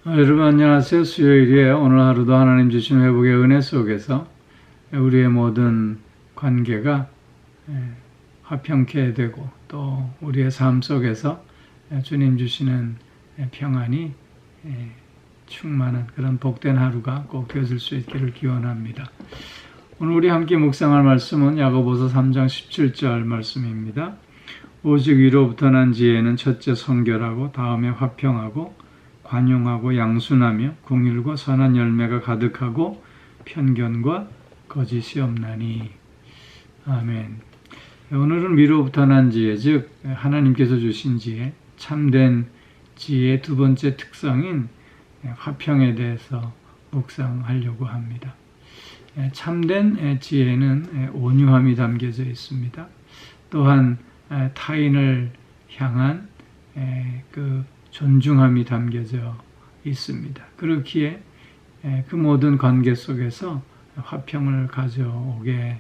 여러분 안녕하세요. 수요일이에요. 오늘 하루도 하나님 주신 회복의 은혜 속에서 우리의 모든 관계가 화평케 되고 또 우리의 삶 속에서 주님 주시는 평안이 충만한 그런 복된 하루가 꼭 되어질 수 있기를 기원합니다. 오늘 우리 함께 묵상할 말씀은 야고보서 3장 17절 말씀입니다. 오직 위로부터 난 지혜는 첫째 성결하고 다음에 화평하고 관용하고 양순하며 공의와 선한 열매가 가득하고 편견과 거짓이 없나니. 아멘. 오늘은 위로부터 난 지혜, 즉 하나님께서 주신 지혜, 참된 지혜의 두 번째 특성인 화평에 대해서 묵상하려고 합니다. 참된 지혜는 온유함이 담겨져 있습니다. 또한 타인을 향한 그 존중함이 담겨져 있습니다. 그렇기에 그 모든 관계 속에서 화평을 가져오게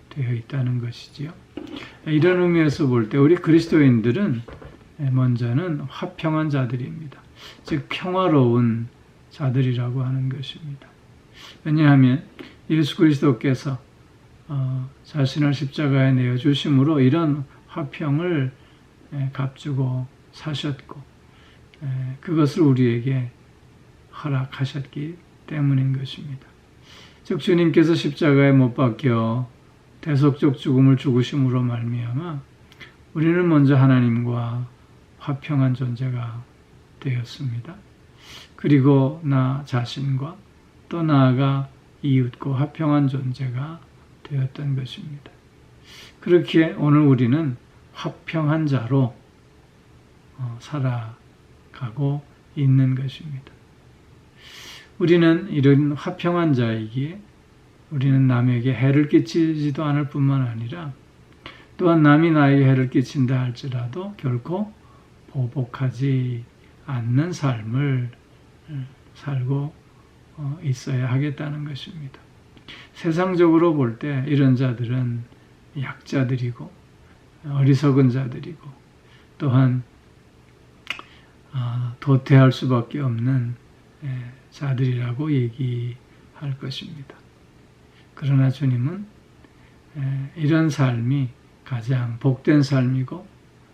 되어 있다는 것이지요. 이런 의미에서 볼 때 우리 그리스도인들은 먼저는 화평한 자들입니다. 즉 평화로운 자들이라고 하는 것입니다. 왜냐하면 예수 그리스도께서 자신을 십자가에 내어주심으로 이런 화평을 값주고 사셨고 그것을 우리에게 허락하셨기 때문인 것입니다. 즉 주님께서 십자가에 못 박혀 대속적 죽음을 죽으심으로 말미암아 우리는 먼저 하나님과 화평한 존재가 되었습니다. 그리고 나 자신과 또 나아가 이웃과 화평한 존재가 되었던 것입니다. 그렇기에 오늘 우리는 화평한 자로 살아가고 있는 것입니다. 우리는 이런 화평한 자이기에 우리는 남에게 해를 끼치지도 않을 뿐만 아니라 또한 남이 나에게 해를 끼친다 할지라도 결코 보복하지 않는 삶을 살고 있어야 하겠다는 것입니다. 세상적으로 볼 때 이런 자들은 약자들이고 어리석은 자들이고 또한 도태할 수밖에 없는 자들이라고 얘기할 것입니다. 그러나 주님은 이런 삶이 가장 복된 삶이고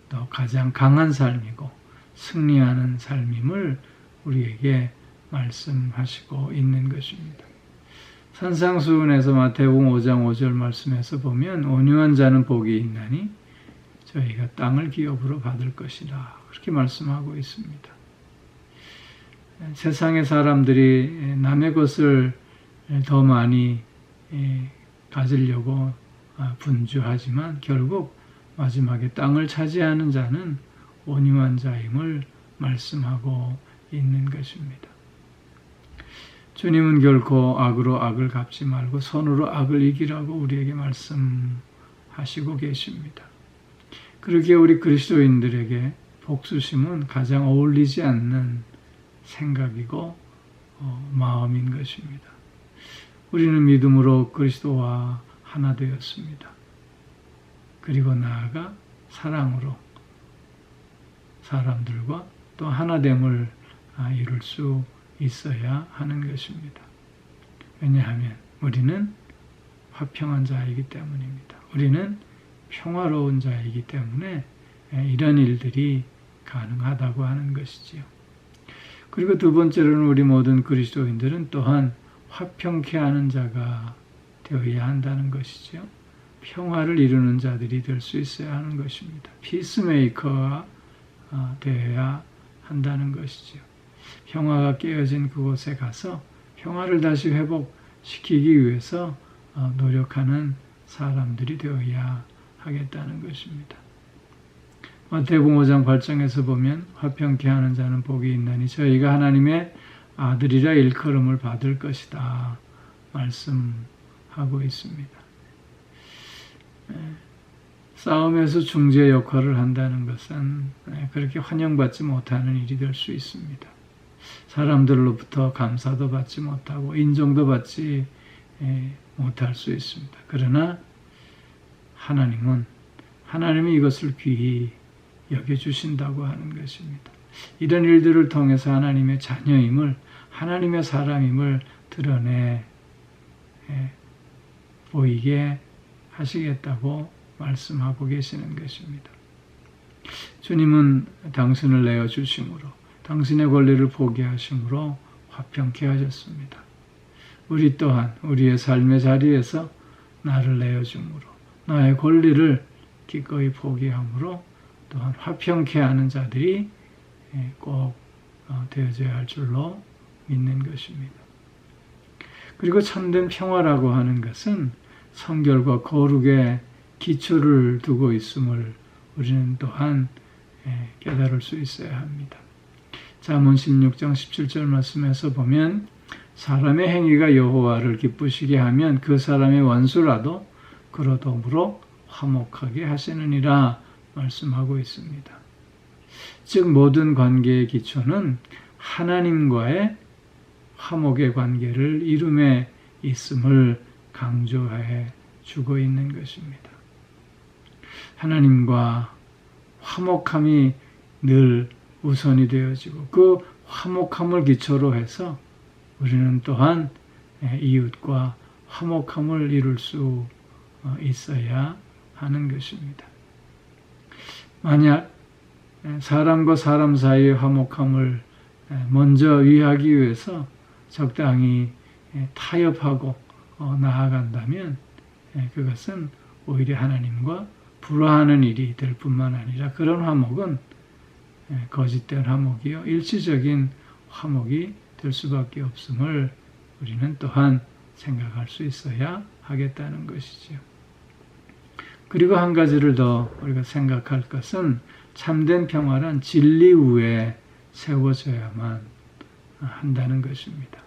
또 가장 강한 삶이고 승리하는 삶임을 우리에게 말씀하시고 있는 것입니다. 산상수훈에서 마태복음 5장 5절 말씀에서 보면 온유한 자는 복이 있나니 저희가 땅을 기업으로 받을 것이라 그렇게 말씀하고 있습니다. 세상의 사람들이 남의 것을 더 많이 가지려고 분주하지만 결국 마지막에 땅을 차지하는 자는 온유한 자임을 말씀하고 있는 것입니다. 주님은 결코 악으로 악을 갚지 말고 선으로 악을 이기라고 우리에게 말씀하시고 계십니다. 그러기에 우리 그리스도인들에게 복수심은 가장 어울리지 않는 생각이고 마음인 것입니다. 우리는 믿음으로 그리스도와 하나 되었습니다. 그리고 나아가 사랑으로 사람들과 또 하나됨을 이룰 수 있어야 하는 것입니다. 왜냐하면 우리는 화평한 자이기 때문입니다. 우리는 평화로운 자이기 때문에 이런 일들이 가능하다고 하는 것이지요. 그리고 두 번째로는 우리 모든 그리스도인들은 또한 화평케 하는 자가 되어야 한다는 것이지요. 평화를 이루는 자들이 될 수 있어야 하는 것입니다. 피스메이커가 되어야 한다는 것이지요. 평화가 깨어진 그곳에 가서 평화를 다시 회복시키기 위해서 노력하는 사람들이 되어야 하겠다는 것입니다. 마태복음 5장 8장에서 보면 화평케 하는 자는 복이 있나니 저희가 하나님의 아들이라 일컬음을 받을 것이다 말씀하고 있습니다. 싸움에서 중재 역할을 한다는 것은 그렇게 환영받지 못하는 일이 될 수 있습니다. 사람들로부터 감사도 받지 못하고 인정도 받지 못할 수 있습니다. 그러나 하나님이 이것을 귀히 여겨주신다고 하는 것입니다. 이런 일들을 통해서 하나님의 자녀임을, 하나님의 사람임을 드러내 보이게 하시겠다고 말씀하고 계시는 것입니다. 주님은 당신을 내어주심으로, 당신의 권리를 포기하심으로 화평케 하셨습니다. 우리 또한 우리의 삶의 자리에서 나를 내어줌으로, 나의 권리를 기꺼이 포기함으로 또한 화평케 하는 자들이 꼭 되어져야 할 줄로 믿는 것입니다. 그리고 참된 평화라고 하는 것은 성결과 거룩의 기초를 두고 있음을 우리는 또한 깨달을 수 있어야 합니다. 잠언 16장 17절 말씀에서 보면 사람의 행위가 여호와를 기쁘시게 하면 그 사람의 원수라도 그로 더불어 화목하게 하시느니라 말씀하고 있습니다. 즉 모든 관계의 기초는 하나님과의 화목의 관계를 이룸에 있음을 강조해 주고 있는 것입니다. 하나님과 화목함이 늘 우선이 되어지고 그 화목함을 기초로 해서 우리는 또한 이웃과 화목함을 이룰 수 있어야 하는 것입니다. 만약 사람과 사람 사이의 화목함을 먼저 위하기 위해서 적당히 타협하고 나아간다면 그것은 오히려 하나님과 불화하는 일이 될 뿐만 아니라 그런 화목은 거짓된 화목이요 일시적인 화목이 될 수밖에 없음을 우리는 또한 생각할 수 있어야 하겠다는 것이죠. 그리고 한 가지를 더 우리가 생각할 것은 참된 평화란 진리 위에 세워져야만 한다는 것입니다.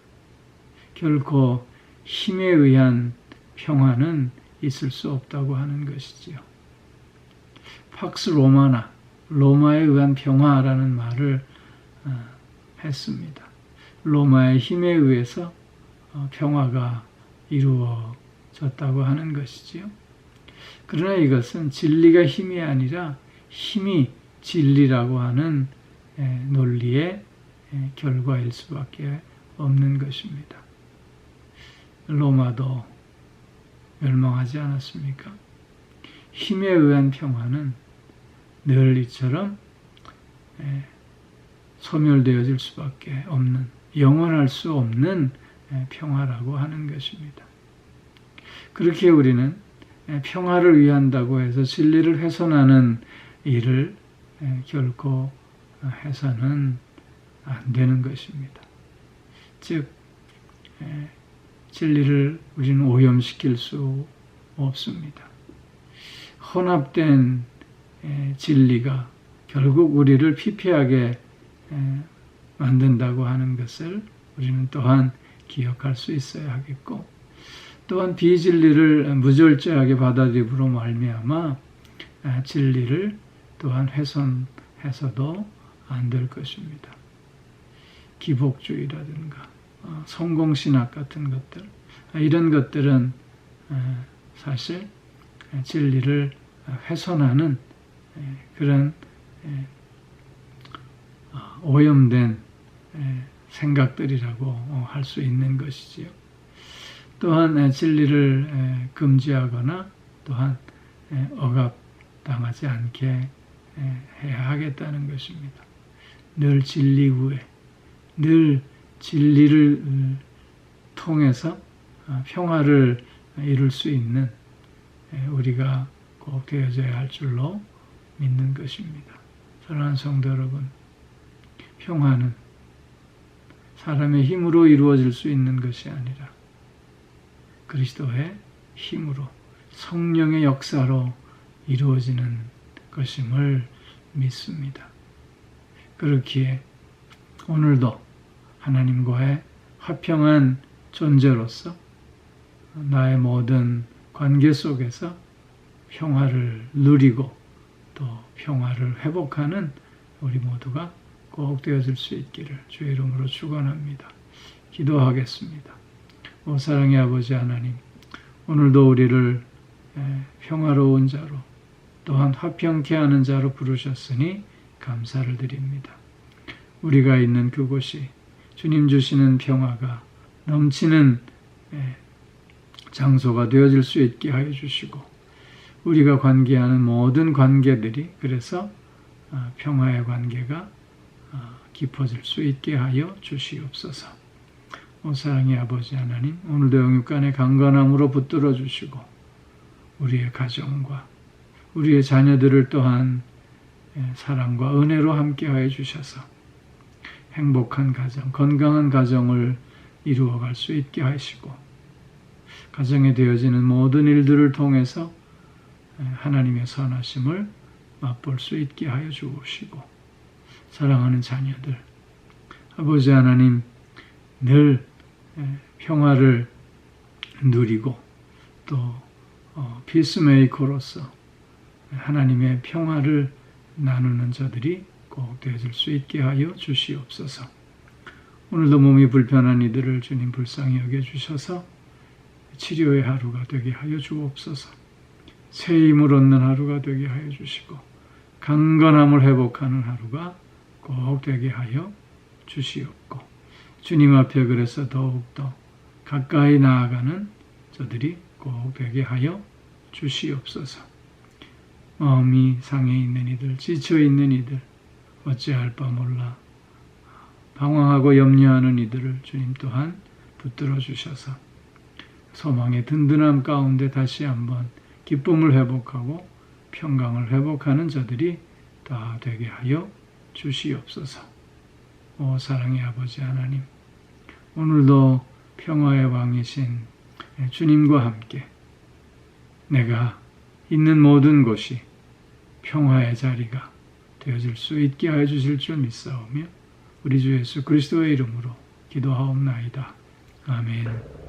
결코 힘에 의한 평화는 있을 수 없다고 하는 것이지요. 팍스 로마나, 로마에 의한 평화라는 말을 했습니다. 로마의 힘에 의해서 평화가 이루어졌다고 하는 것이지요. 그러나 이것은 진리가 힘이 아니라 힘이 진리라고 하는 논리의 결과일 수밖에 없는 것입니다. 로마도 멸망하지 않았습니까? 힘에 의한 평화는 늘 이처럼 소멸되어질 수밖에 없는, 영원할 수 없는 평화라고 하는 것입니다. 그렇게 우리는 평화를 위한다고 해서 진리를 훼손하는 일을 결코 해서는 안 되는 것입니다. 즉 진리를 우리는 오염시킬 수 없습니다. 혼합된 진리가 결국 우리를 피폐하게 만든다고 하는 것을 우리는 또한 기억할 수 있어야 하겠고, 또한 비진리를 무절제하게 받아들임으로 말미암아 진리를 또한 훼손해서도 안 될 것입니다. 기복주의라든가 성공신학 같은 것들, 이런 것들은 사실 진리를 훼손하는 그런 오염된 생각들이라고 할 수 있는 것이지요. 또한 진리를 금지하거나 또한 억압당하지 않게 해야 하겠다는 것입니다. 늘 진리 위에, 늘 진리를 통해서 평화를 이룰 수 있는 우리가 꼭 되어져야 할 줄로 믿는 것입니다. 사랑하는 성도 여러분, 평화는 사람의 힘으로 이루어질 수 있는 것이 아니라 그리스도의 힘으로, 성령의 역사로 이루어지는 것임을 믿습니다. 그렇기에 오늘도 하나님과의 화평한 존재로서 나의 모든 관계 속에서 평화를 누리고 또 평화를 회복하는 우리 모두가 꼭 되어질 수 있기를 주의 이름으로 축원합니다. 기도하겠습니다. 오 사랑의 아버지 하나님, 오늘도 우리를 평화로운 자로 또한 화평케 하는 자로 부르셨으니 감사를 드립니다. 우리가 있는 그곳이 주님 주시는 평화가 넘치는 장소가 되어질 수 있게 하여 주시고, 우리가 관계하는 모든 관계들이 그래서 평화의 관계가 깊어질 수 있게 하여 주시옵소서. 사랑의 아버지 하나님, 오늘도 영육간의 강건함으로 붙들어 주시고 우리의 가정과 우리의 자녀들을 또한 사랑과 은혜로 함께하여 주셔서 행복한 가정, 건강한 가정을 이루어갈 수 있게 하시고, 가정에 되어지는 모든 일들을 통해서 하나님의 선하심을 맛볼 수 있게 하여 주시고, 사랑하는 자녀들, 아버지 하나님, 늘 평화를 누리고 또 피스메이커로서 하나님의 평화를 나누는 자들이 꼭 되어질 수 있게 하여 주시옵소서. 오늘도 몸이 불편한 이들을 주님 불쌍히 여겨주셔서 치료의 하루가 되게 하여 주옵소서. 새 힘을 얻는 하루가 되게 하여 주시고 강건함을 회복하는 하루가 꼭 되게 하여 주시옵고, 주님 앞에 그래서 더욱더 가까이 나아가는 저들이 꼭 되게 하여 주시옵소서. 마음이 상해 있는 이들, 지쳐 있는 이들, 어찌할 바 몰라 방황하고 염려하는 이들을 주님 또한 붙들어 주셔서 소망의 든든함 가운데 다시 한번 기쁨을 회복하고 평강을 회복하는 자들이 다 되게 하여 주시옵소서. 오 사랑의 아버지 하나님, 오늘도 평화의 왕이신 주님과 함께 내가 있는 모든 곳이 평화의 자리가 되어질 수 있게 하여 주실 줄 믿사오며 우리 주 예수 그리스도의 이름으로 기도하옵나이다. 아멘.